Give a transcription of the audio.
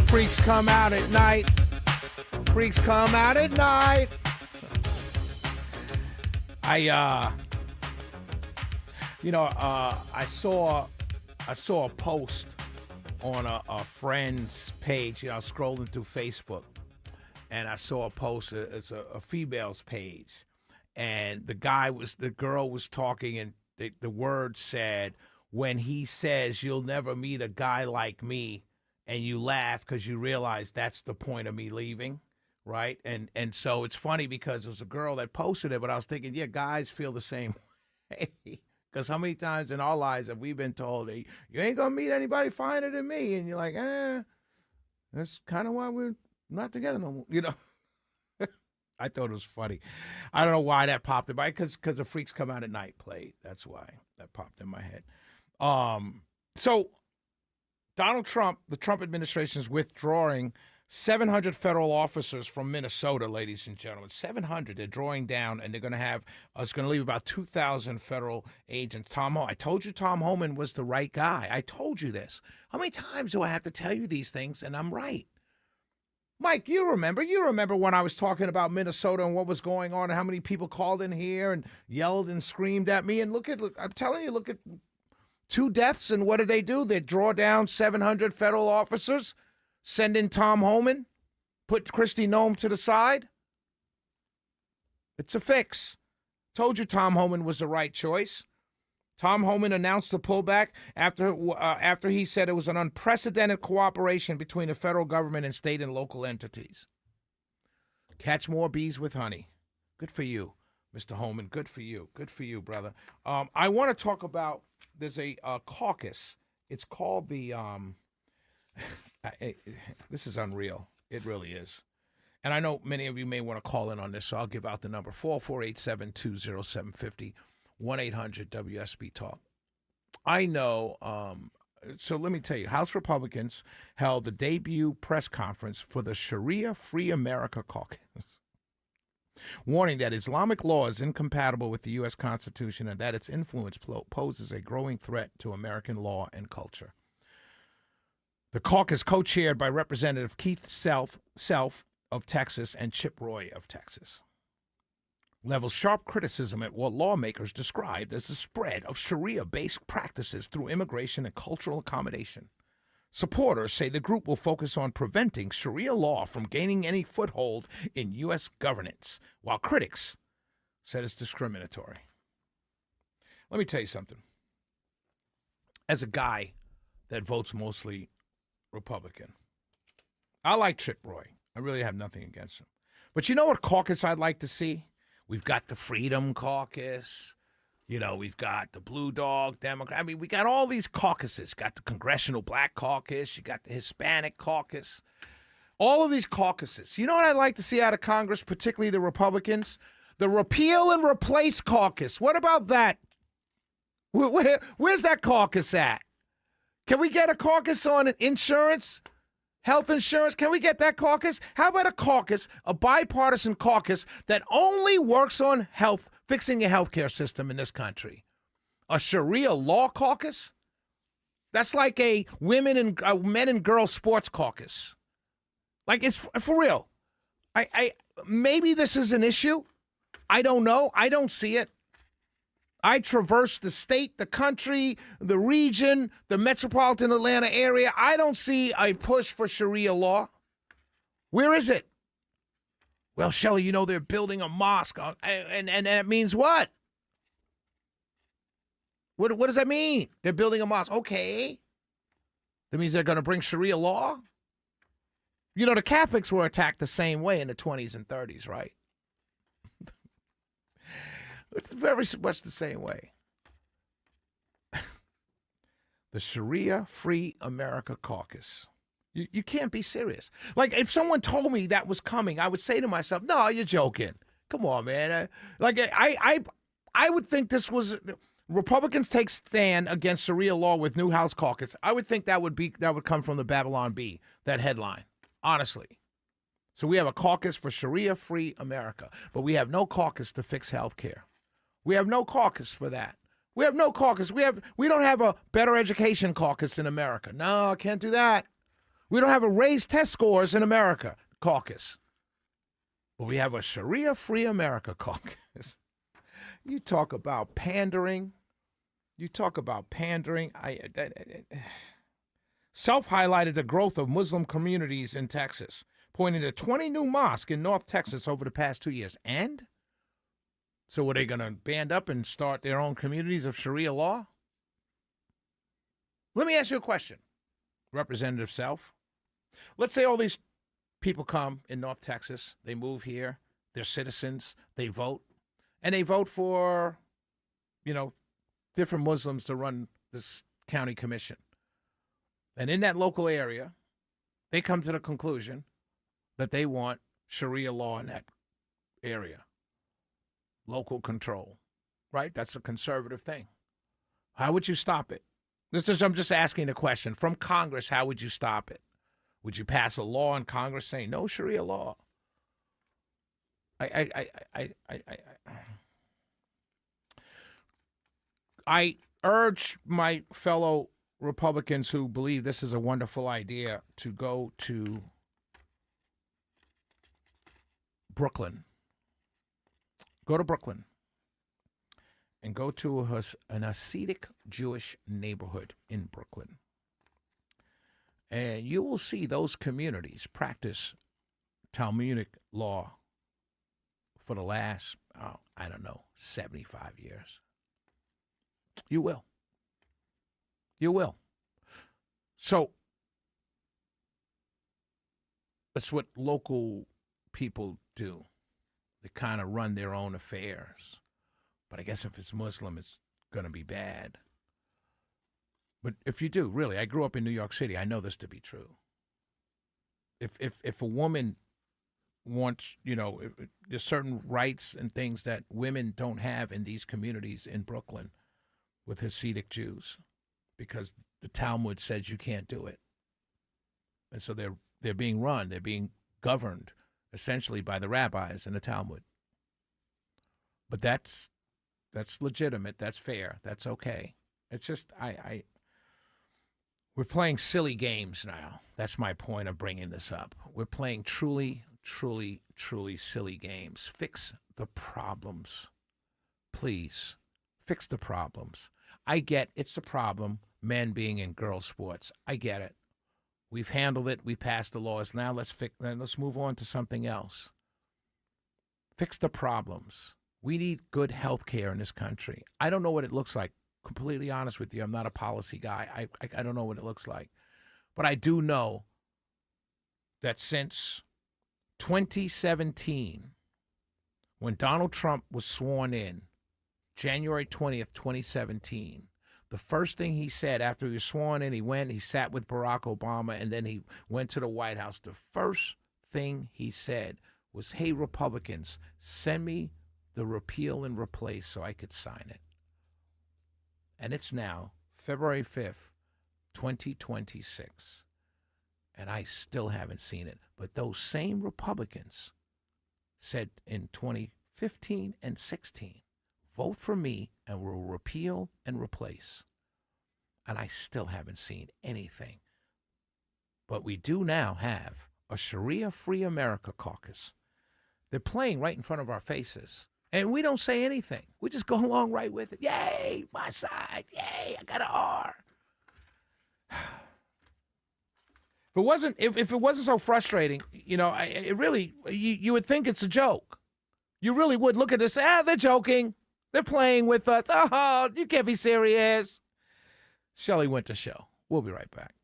Freaks come out at night. Freaks come out at night. I saw a post on a friend's page. You know, I was scrolling through Facebook, and I saw a post. It's a female's page, and the girl was talking, and the word said, "When he says you'll never meet a guy like me," and you laugh because you realize that's the point of me leaving. Right. And so it's funny because it was a girl that posted it, but I was thinking, yeah, guys feel the same way. Because how many times in our lives have we been told, hey, you ain't going to meet anybody finer than me? And you're like, that's kind of why we're not together no more. You know, I thought it was funny. I don't know why that popped in my head, because the Freaks Come Out at Night played. That's why that popped in my head. So Donald Trump, the Trump administration is withdrawing 700 federal officers from Minnesota, ladies and gentlemen. 700. They're drawing down, and they're going to have, it's going to leave about 2,000 federal agents. I told you Tom Homan was the right guy. I told you this. How many times do I have to tell you these things, and I'm right? Mike, you remember when I was talking about Minnesota and what was going on and how many people called in here and yelled and screamed at me. And look, I'm telling you, look at 2 deaths, and what did they do? They draw down 700 federal officers. Send in Tom Homan, put Kristi Noem to the side. It's a fix. Told you Tom Homan was the right choice. Tom Homan announced the pullback after he said it was an unprecedented cooperation between the federal government and state and local entities. Catch more bees with honey. Good for you, Mr. Homan. Good for you. Good for you, brother. I want to talk about, there's a caucus. It's called the... this is unreal. It really is. And I know many of you may want to call in on this, so I'll give out the number, 448-720-750, 1-800-WSB-TALK. I know, so let me tell you, House Republicans held the debut press conference for the Sharia Free America Caucus, warning that Islamic law is incompatible with the U.S. Constitution and that its influence poses a growing threat to American law and culture. The caucus, co-chaired by Representative Keith Self of Texas and Chip Roy of Texas, levels sharp criticism at what lawmakers described as the spread of Sharia-based practices through immigration and cultural accommodation. Supporters say the group will focus on preventing Sharia law from gaining any foothold in U.S. governance, while critics said it's discriminatory. Let me tell you something. As a guy that votes mostly Republican, I like Chip Roy. I really have nothing against him. But you know what caucus I'd like to see? We've got the Freedom Caucus. You know, we've got the Blue Dog Democrat. I mean, we got all these caucuses. Got the Congressional Black Caucus. You got the Hispanic Caucus. All of these caucuses. You know what I'd like to see out of Congress, particularly the Republicans? The Repeal and Replace Caucus. What about that? Where's that caucus at? Can we get a caucus on insurance, health insurance? Can we get that caucus? How about a caucus, a bipartisan caucus that only works on health, fixing the healthcare system in this country? A Sharia law caucus? That's like a men and girls sports caucus. Like, it's for real. I maybe this is an issue. I don't know. I don't see it. I traverse the state, the country, the region, the metropolitan Atlanta area. I don't see a push for Sharia law. Where is it? Well, Shelley, you know, they're building a mosque. And that means what? What does that mean? They're building a mosque. Okay. That means they're going to bring Sharia law? You know, the Catholics were attacked the same way in the 20s and 30s, right? It's very much the same way. The Sharia Free America Caucus. You can't be serious. Like, if someone told me that was coming, I would say to myself, no, you're joking. Come on, man. I would think this was... Republicans take stand against Sharia law with new House caucus. I would think that would come from the Babylon Bee, that headline, honestly. So we have a caucus for Sharia Free America, but we have no caucus to fix health care. We have no caucus for that. We have no caucus. We don't have a better education caucus in America. No, I can't do that. We don't have a raised test scores in America caucus. But we have a Sharia Free America Caucus. You talk about pandering. Self-highlighted the growth of Muslim communities in Texas, pointing to 20 new mosques in North Texas over the past 2 years. And? So were they going to band up and start their own communities of Sharia law? Let me ask you a question, Representative Self. Let's say all these people come in North Texas, they move here, they're citizens, they vote, and they vote for, different Muslims to run this county commission. And in that local area, they come to the conclusion that they want Sharia law in that area. Local control, right? That's a conservative thing. How would you stop it? I'm just asking a question. From Congress, how would you stop it? Would you pass a law in Congress saying no Sharia law? I urge my fellow Republicans who believe this is a wonderful idea to go to Brooklyn. Go to Brooklyn and go to an Hasidic Jewish neighborhood in Brooklyn. And you will see those communities practice Talmudic law for the last, 75 years. You will. You will. So that's what local people do. They kind of run their own affairs. But I guess if it's Muslim, it's going to be bad. But if you do, really, I grew up in New York City. I know this to be true. If a woman wants, there's certain rights and things that women don't have in these communities in Brooklyn with Hasidic Jews, because the Talmud says you can't do it. And so they're being run, they're being governed essentially by the rabbis in the Talmud. But that's legitimate, that's fair, that's okay. It's just we're playing silly games now. That's my point of bringing this up. We're playing truly, truly, truly silly games. Fix the problems. Please, fix the problems. I get it's a problem, men being in girls' sports. I get it. We've handled it. We passed the laws. Now let's move on to something else. Fix the problems. We need good health care in this country. I don't know what it looks like. Completely honest with you, I'm not a policy guy. I don't know what it looks like. But I do know that since 2017, when Donald Trump was sworn in, January 20th, 2017, the first thing he said after he was sworn in, he sat with Barack Obama, and then he went to the White House. The first thing he said was, hey, Republicans, send me the repeal and replace so I could sign it. And it's now February 5th, 2026. And I still haven't seen it. But those same Republicans said in 2015 and 16, vote for me and we'll repeal and replace. And I still haven't seen anything. But we do now have a Sharia Free America Caucus. They're playing right in front of our faces. And we don't say anything. We just go along right with it. Yay, my side. Yay, I got an R. If it wasn't so frustrating, you would think it's a joke. You really would look at this. They're joking. They're playing with us. Oh, you can't be serious. Shelley Winter Show. We'll be right back.